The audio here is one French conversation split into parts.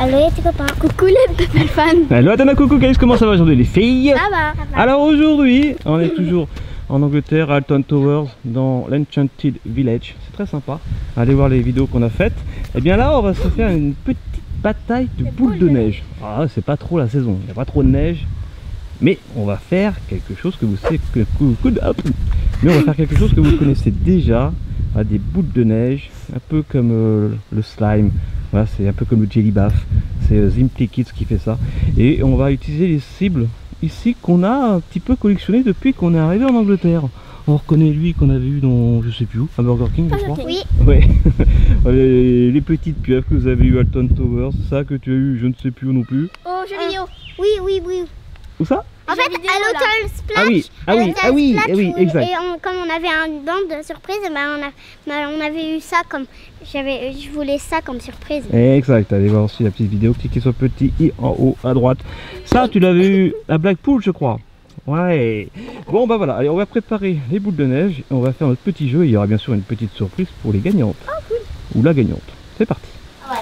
Allô les petits copains. Coucou les petits fans. Allô Athéna, coucou Calice, comment ça va aujourd'hui les filles? Ça va. Alors aujourd'hui, on est toujours en Angleterre, à Alton Towers, dans l'Enchanted Village. C'est très sympa. Allez voir les vidéos qu'on a faites. Et bien là, on va se faire une petite bataille de boules de neige. Ah, c'est pas trop la saison, il n'y a pas trop de neige. Mais on va faire quelque chose que vous savez mais on va faire quelque chose que vous connaissez déjà. Des boules de neige, un peu comme le slime. Voilà, c'est un peu comme le jelly bath. C'est Simply Kids qui fait ça. Et on va utiliser les cibles ici qu'on a un petit peu collectionné depuis qu'on est arrivé en Angleterre. On reconnaît lui qu'on avait eu dans je sais plus où, à Burger King, je crois. Oui. Ouais. Les petites pieuvres que vous avez eu à Alton Towers, ça que tu as eu je ne sais plus où non plus. Oh, jeux vidéo. Oui. Où ça? En fait, à l'Hotel Splash. Ah oui, exact. Et comme on avait une bande surprise, on avait eu ça comme... Je voulais ça comme surprise. Exact, allez voir aussi la petite vidéo, cliquez sur le petit i en haut à droite. Ça, tu l'avais eu à Blackpool, je crois. Ouais. Bon, bah voilà, allez, on va préparer les boules de neige et on va faire notre petit jeu. Il y aura bien sûr une petite surprise pour les gagnantes. Oh, cool. Ou la gagnante. C'est parti.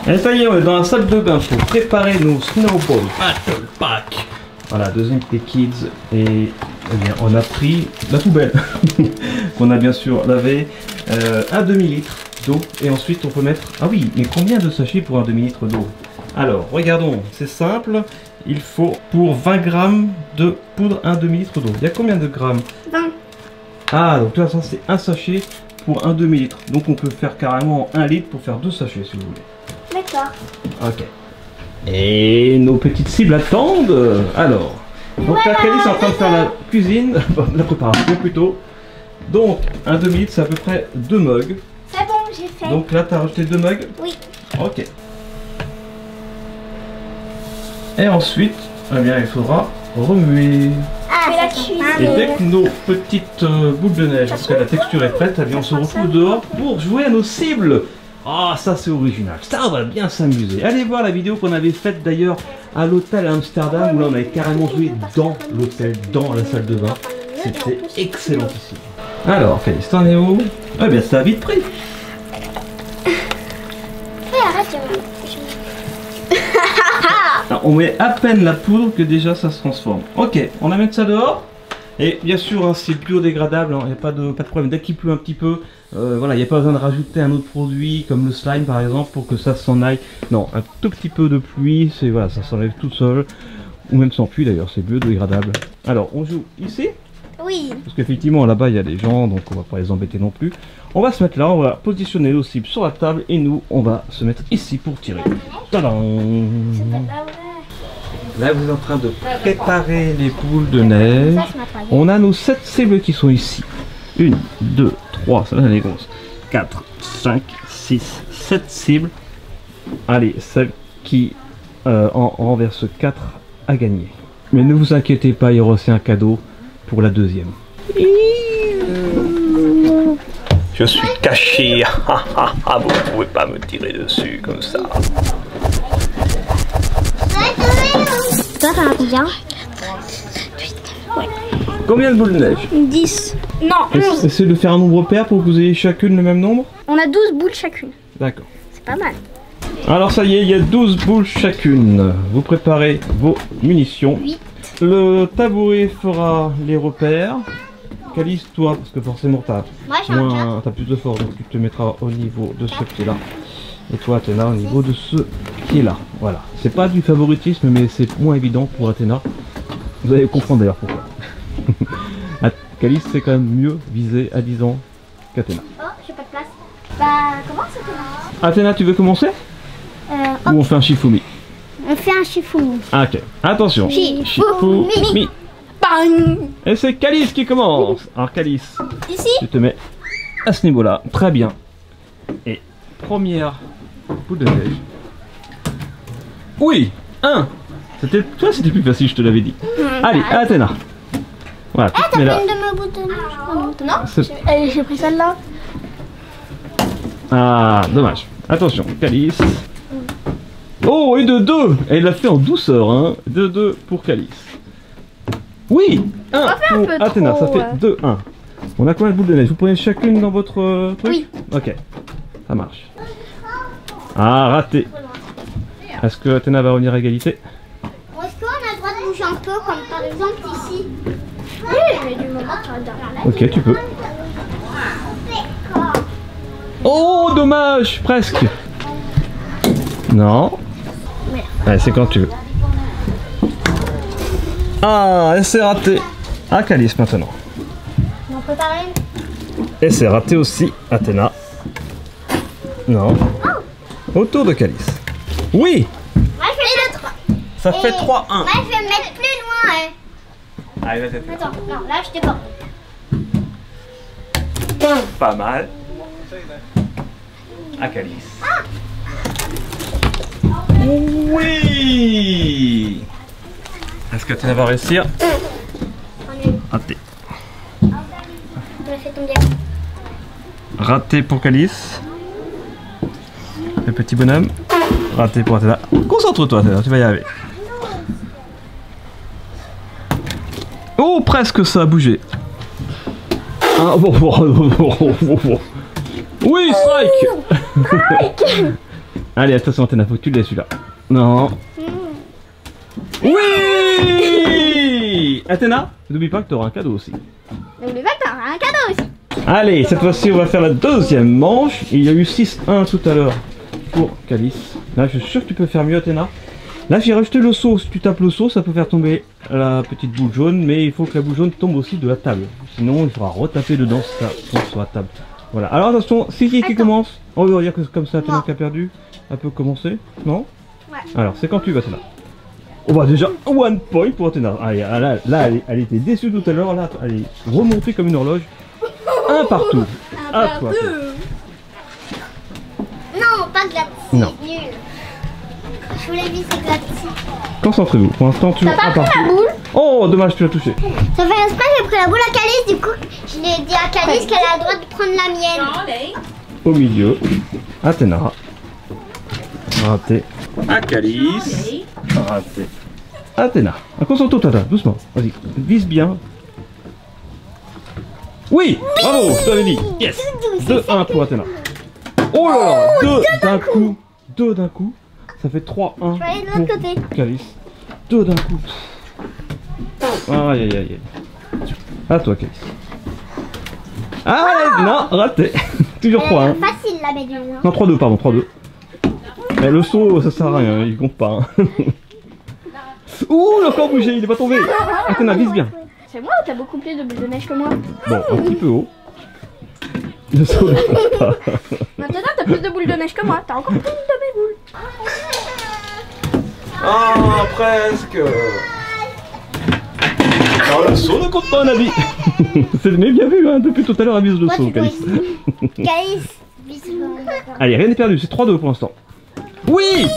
Ouais. Et ça y est, on est dans la salle de bain pour préparer nos Snowball Battle Pack. Voilà, deuxième des Kids et eh bien, on a pris la poubelle qu'on a bien sûr lavé, un demi-litre d'eau et ensuite on peut mettre... Ah oui, mais combien de sachets pour un demi-litre d'eau? Alors, regardons, c'est simple, il faut pour 20 grammes de poudre un demi-litre d'eau. Il y a combien de grammes? 20. Ah, donc là, ça c'est un sachet pour un demi-litre. Donc on peut faire carrément 1 litre pour faire 2 sachets si vous voulez. D'accord. Ok. Et nos petites cibles attendent. Alors, donc la Calice est en train de faire la cuisine, la préparation plutôt. Donc, un demi-litre, c'est à peu près 2 mugs. C'est bon, j'ai fait. Donc là, tu as rajouté 2 mugs? Oui. Ok. Et ensuite, eh bien, il faudra remuer. Ah, la cuisine. Et dès que nos petites boules de neige, parce que la texture est prête, eh bien, on se retrouve dehors pour jouer à nos cibles. Ah, ça c'est original, ça on va bien s'amuser. Allez voir la vidéo qu'on avait faite d'ailleurs à l'hôtel à Amsterdam, où là on avait carrément joué dans l'hôtel, dans la salle de bain. C'était excellent ici. Alors, Félix, t'en es où? Ah bien, ça a vite pris. Arrête, Alors, on met à peine la poudre que déjà ça se transforme. Ok, on va mettre ça dehors. Et bien sûr, hein, c'est biodégradable, il n'y a pas de problème. Dès qu'il pleut un petit peu, voilà, il n'y a pas besoin de rajouter un autre produit comme le slime par exemple pour que ça s'en aille. Non, un tout petit peu de pluie, c'est voilà, ça s'enlève tout seul. Ou même sans pluie d'ailleurs, c'est biodégradable. Alors, on joue ici? Oui. Parce qu'effectivement, là-bas, il y a des gens, donc on va pas les embêter non plus. On va se mettre là, on va positionner nos cibles sur la table et nous, on va se mettre ici pour tirer. Tadam! Là, vous êtes en train de préparer les boules de neige. On a nos 7 cibles qui sont ici. 1, 2, 3, ça les grosses. 4, 5, 6, 7 cibles. Allez, celle qui en renverse 4 a gagné. Mais ne vous inquiétez pas, il y aura aussi un cadeau pour la deuxième. Je suis caché. Vous ne pouvez pas me tirer dessus comme ça. Toi, t'en as combien? Ouais. Combien de boules de neige? 10. Non, 11. Essayez de faire un nombre pair pour que vous ayez chacune le même nombre. On a 12 boules chacune. D'accord. C'est pas mal. Alors ça y est, il y a 12 boules chacune. Vous préparez vos munitions. 8. Le tabouret fera les repères. Calice, toi, parce que forcément t'as plus de force, donc tu te mettras au niveau de ce pied-là. Et toi, Athéna, au niveau de ce pied-là. Voilà. C'est pas du favoritisme, mais c'est moins évident pour Athéna. Vous allez comprendre d'ailleurs pourquoi. Calice, c'est quand même mieux visé à 10 ans qu'Athéna. Oh, j'ai pas de place. Bah, comment ça commence? Athéna, tu veux commencer? Ou on fait un Shifumi? On fait un Shifumi. Ah, ok. Attention. Shifumi. Bang. Et c'est Calice qui commence. Alors Calice, ici, tu te mets à ce niveau-là. Très bien. Et première boule de neige. Oui, 1. Toi, c'était plus facile, je te l'avais dit. Allez, Athéna. Voilà, tu te mets là. une de mes boules de neige? Non, j'ai pris celle-là. Ah, dommage. Attention, Calice. Oh, et de 2. Elle l'a fait en douceur, hein. 2-2 pour Calice. Oui, 1 pour Athéna, ça fait 2-1. On a combien de boules de neige? Vous prenez chacune dans votre truc? Oui. Ok, ça marche. Ah, raté. Est-ce que Athéna va revenir à égalité? Est-ce qu'on a le droit de bouger un peu, comme par exemple ici? Oui, mais du moment que tu regardes. Ok, tu peux. Oh, dommage, presque. Non. Allez, c'est quand tu veux. Ah, et c'est raté. Ah, Calice maintenant. On peut parler? Et c'est raté aussi, Athéna. Non. Au tour de Calice. Oui. Moi, je vais le 3. Ça fait 3-1. Moi, je vais me mettre plus loin. Hein. Allez, vas-y. Attends, non, là, je dépends. Pas mal. À Calice. Oui. Est-ce que Athéna va réussir? Raté. On l'a fait tomber. Raté pour Calice. Le petit bonhomme. Raté pour Athéna. Concentre-toi, Athéna, tu vas y arriver. Oh, presque ça a bougé. Ah, bon. Oui, strike. Allez, attention, Athéna, faut que tu le laisses celui-là. Non. Oui. Athéna, n'oublie pas que tu auras un cadeau aussi. N'oublie pas que t'auras un cadeau aussi. Allez, cette fois-ci, on va faire la deuxième manche. Il y a eu 6-1 tout à l'heure pour Calice. Là, je suis sûr que tu peux faire mieux, Athéna. Là, j'ai rajouté le saut. Si tu tapes le saut, ça peut faire tomber la petite boule jaune. Mais il faut que la boule jaune tombe aussi de la table. Sinon, il faudra retaper dedans si ça tombe sur la table. Voilà. Alors, attention, c'est qui commence? On va dire que c'est comme ça, Athéna qui a perdu. Elle peut commencer? Non? Ouais. Alors, c'est quand tu vas, Athéna. On va déjà 1 point pour Athéna. Allez, là elle était déçue tout à l'heure. Là, elle est remontée comme une horloge. Un partout. À toi. Non, pas de la Non. nul. Je voulais viser de la Concentrez-vous. Pour l'instant, tu as un partout. boule? Oh, dommage, tu l'as touché. Ça fait exprès, j'ai pris la boule à Calice. Du coup, je l'ai dit à Calice qu'elle a le droit de prendre la mienne. Au milieu, Athéna. Raté. À Calice. Raté. Athéna. Concentre-toi, Tata, doucement. Vas-y, vise bien. Oui, bravo, je t'avais dit. Yes. 2-1 pour Athéna. Oh là là, 2 d'un coup. 2 d'un coup. Ça fait 3-1 Je vais aller de l'autre côté. Calice. 2 d'un coup. Aïe aïe aïe. À toi, Calice. Ah non, raté. Toujours 3-1. Facile la méduse. Hein. Non, 3-2, pardon, 3-2. Mais le saut, ça sert à rien, il compte pas. Hein. Ouh, il a encore bougé, il est pas tombé. Athéna, vise bien. C'est moi ou t'as beaucoup plus de bulles de neige que moi? Bon, un petit peu haut. Le saut ne compte pas. Maintenant t'as plus de boules de neige que moi. T'as encore plus de mes boules. Ah, presque. Alors, le saut ne compte pas, on a dit. C'est bien vu, hein, depuis tout à l'heure, elle vise le saut, Calice. Calice, vise. Allez, rien n'est perdu, c'est 3-2 pour l'instant. Oui,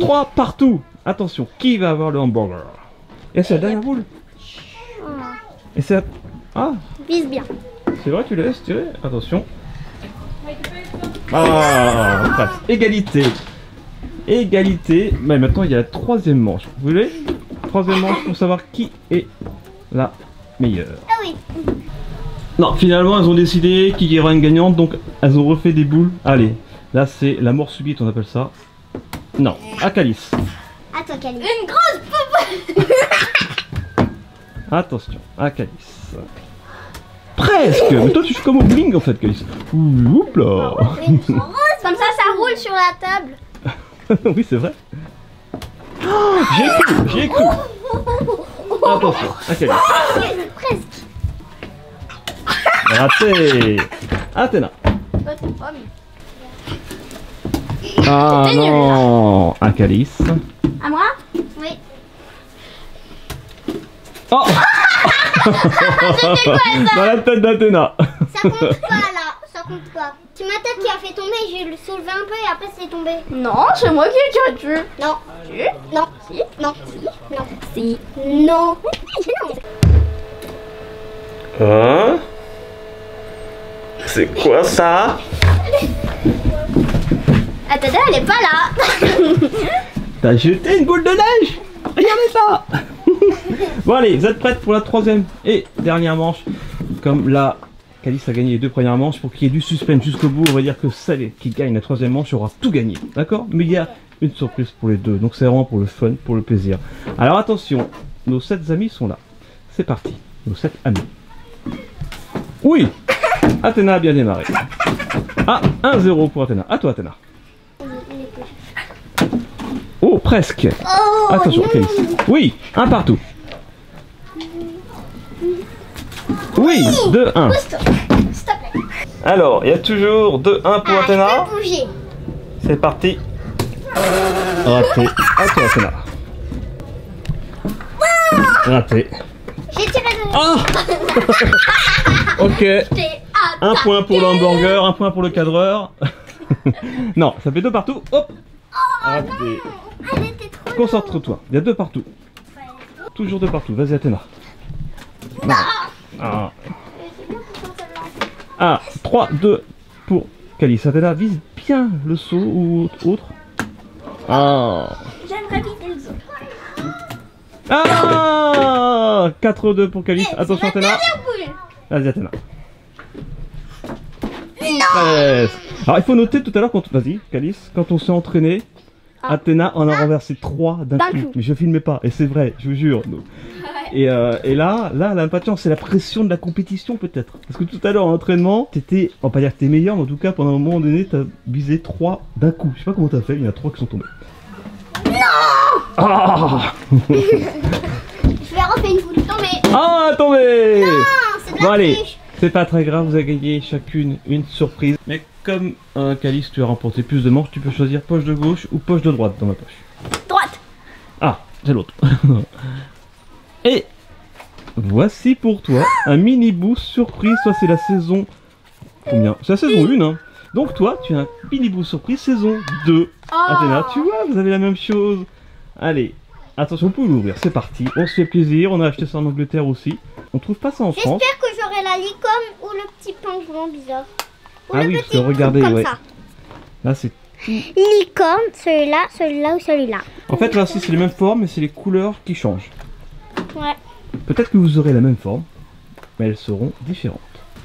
3 partout. Attention, qui va avoir le hamburger? Et c'est la dernière boule. Et c'est... Ah, Vise bien. c'est vrai, tu la laisses tirer. Attention. Ah, bref. Égalité. Égalité. Mais maintenant, il y a la troisième manche. Vous voulez? Troisième manche pour savoir qui est la meilleure. Ah oui. Non, finalement, elles ont décidé qu'il y aura une gagnante, donc elles ont refait des boules. Allez, là, c'est la mort subite, on appelle ça. Non, à Calice. À toi, Calice. Une grosse poupée. Attention, à Calice. Presque. Mais toi, tu fais comme au bowling, en fait, Calice. Oups là. Comme ça, ça roule sur la table. Oui, c'est vrai. Oh, j'ai cru. Attention, à Calice. Presque. Raté. Athéna. Ah C'était nul, non. À Calice. À moi? Oui. Oh. Dans la tête d'Athéna. Ça compte pas là, ça compte pas. C'est ma tête qui a fait tomber, j'ai le soulevé un peu et après c'est tombé. Non, c'est moi qui ai tiré dessus. Non. Non. Si. Non. Non. Si. Non. Hein? C'est quoi ça? Attendez, elle est pas là. T'as jeté une boule de neige? Regardez ça. Bon allez, vous êtes prêtes pour la troisième et dernière manche. Comme là, Calice a gagné les 2 premières manches, pour qu'il y ait du suspense jusqu'au bout, on va dire que celle qui gagne la troisième manche aura tout gagné. D'accord? Mais il y a une surprise pour les deux. Donc c'est vraiment pour le fun, pour le plaisir. Alors attention, nos 7 amis sont là. C'est parti, nos 7 amis. Oui, Athéna a bien démarré. Ah, 1-0 pour Athéna. À toi Athéna. Oh, presque. Oh, attention, non. Calice. Oui, un partout. Oui, 2-1. S'il te plaît. Alors, il y a toujours 2-1 pour Athéna. Je peux bouger. C'est parti. Raté. À toi Athéna. Raté. J'ai tiré de... Ah. Ok. Un point pour le hamburger, un point pour le cadreur. Non, ça fait 2 partout. Hop. Raté. Elle était trop... Concentre-toi. Il y a 2 partout. Toujours 2 partout. Vas-y Athéna. Non. Ah. Ah, 3-2 pour Calice. Athéna, vise bien le saut ou autre. Ah. J'aimerais viser le zoo. Ah, 4-2 pour Calice. Attention Athéna. Vas-y Athéna. Presque. Alors il faut noter tout à l'heure, vas-y Calice, quand on s'est entraîné, Athéna en a renversé 3 d'un coup. Mais je filmais pas, et c'est vrai, je vous jure. Et là, elle a même pas de chance, c'est la pression de la compétition peut-être. Parce que tout à l'heure en entraînement, t'étais, on va pas dire que t'es meilleur, mais en tout cas pendant un moment donné, t'as visé 3 d'un coup. Je sais pas comment t'as fait, il y en a 3 qui sont tombés. Non. Ah. Je vais refaire une photo tomber. Ah, tombé. Non, c'est de la Bon allez, triche. c'est pas très grave, vous avez gagné chacune une surprise. Mais comme Calice, tu as remporté plus de manches, tu peux choisir poche de gauche ou poche de droite dans ma poche. Droite. Ah, c'est l'autre. Et voici pour toi un mini boost surprise. Soit c'est la saison... Combien? C'est la saison 1, hein. Donc toi, tu as un mini boost surprise saison 2. Athéna, tu vois, vous avez la même chose. Allez, attention, vous pouvez l'ouvrir, c'est parti. On se fait plaisir, on a acheté ça en Angleterre aussi. On trouve pas ça en France. J'espère que j'aurai la licorne ou le petit pingouin bizarre. Ou Ah le oui, petit parce que regardez, truc comme ouais. ça. Là, c'est... Licorne, celui-là, celui-là ou celui-là. En fait, là aussi, c'est les mêmes formes, mais c'est les couleurs qui changent. Ouais. Peut-être que vous aurez la même forme, mais elles seront différentes.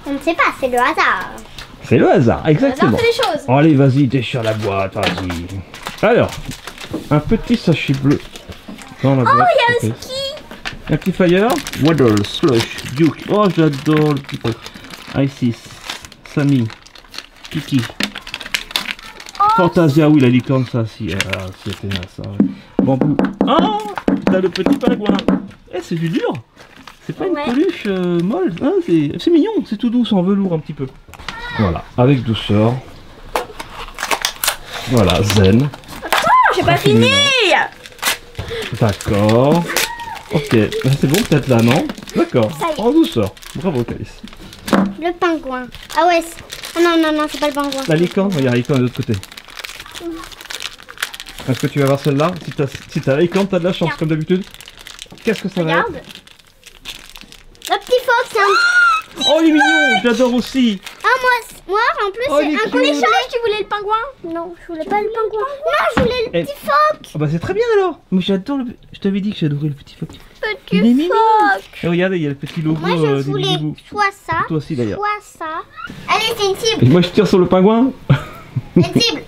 On ne sait pas, c'est le hasard. C'est le hasard, exactement. les choses. Allez, vas-y, déchire la boîte, vas-y. Alors, un petit sachet bleu dans la boîte. Oh, il y a un ski. Un petit fire. Waddle, Slush, Duke. Oh, j'adore le petit truc. Isis, Sammy, Kiki. Fantasia, oui, la licorne, ça, si. Ah, c'était là, ça. Ouais. Bambou. Oh, t'as le petit pingouin. Eh, c'est du dur. C'est pas une peluche molle. Ah, c'est mignon, c'est tout doux, en velours un petit peu. Voilà, avec douceur. Voilà, zen. J'ai pas fini. D'accord. Ok, c'est bon peut-être là, non? D'accord, Ça y est. en douceur. Bravo Calice. Le pingouin. Ah ouais. Oh non, non, non, c'est pas le pingouin. La licorne, regarde la licorne de l'autre côté. Est-ce que tu vas voir celle-là? Si t'as la licorne, t'as de la chance comme d'habitude. Qu'est-ce que ça va être? Regarde. Le petit phoque, c'est un... Oh, il est mignon, je l'adore aussi. Ah, moi en plus, Oh, il est c'est un cute. colléchange. Tu voulais le pingouin? Non, je voulais pas le pingouin. Non, je voulais le Eh. petit phoque. Ah bah c'est très bien alors. Mais j'adore le... Je t'avais dit que j'adorais le petit phoque. Petit Il est mignon. phoque. Et regardez, il y a le petit logo Moi, je des voulais Minibou. soit ça, Toi aussi d'ailleurs. soit ça. Allez, c'est une cible. Et moi je tire sur le pingouin. Une cible.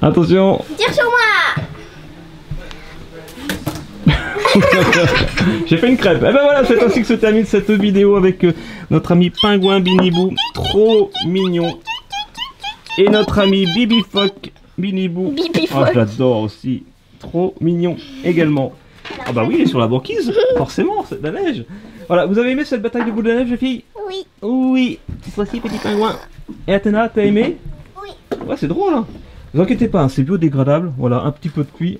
Attention. Tire sur moi. J'ai fait une crêpe. Et ben voilà, c'est ainsi que se termine cette vidéo avec notre ami Pingouin Binibou, trop mignon. Et notre ami Bibi Phoque Binibou. Bibi Oh, je l'adore aussi. Trop mignon également. Ah bah oui, il est sur la banquise, forcément, c'est de la neige. Voilà, vous avez aimé cette bataille de boules de neige, les filles? Oui. Oui. Cette fois-ci, petit pingouin. Et Athéna, t'as aimé? Oui. Ouais, c'est drôle, hein. Ne vous inquiétez pas, hein, c'est biodégradable. Voilà, un petit peu de cuit.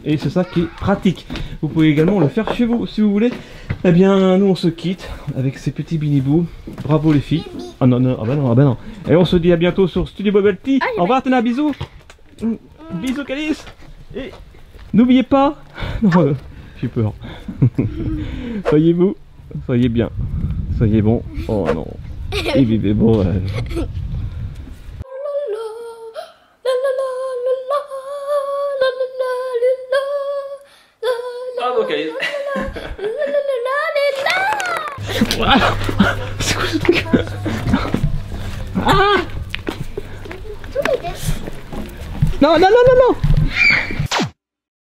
Et c'est ça qui est pratique. Vous pouvez également le faire chez vous si vous voulez. Eh bien, nous on se quitte avec ces petits binibous. Bravo les filles. Ah non, non, ah bah non, ah bah non. Et on se dit à bientôt sur Studio Bubble Tea. Au revoir Athéna, bisous. Bisous Calice. Et n'oubliez pas. Non, j'ai peur. Soyez vous, soyez bien, soyez bon. Oh non. Et vivez bon. Bravo Calice. C'est quoi ce truc? Ah! Non, non, non, non, non!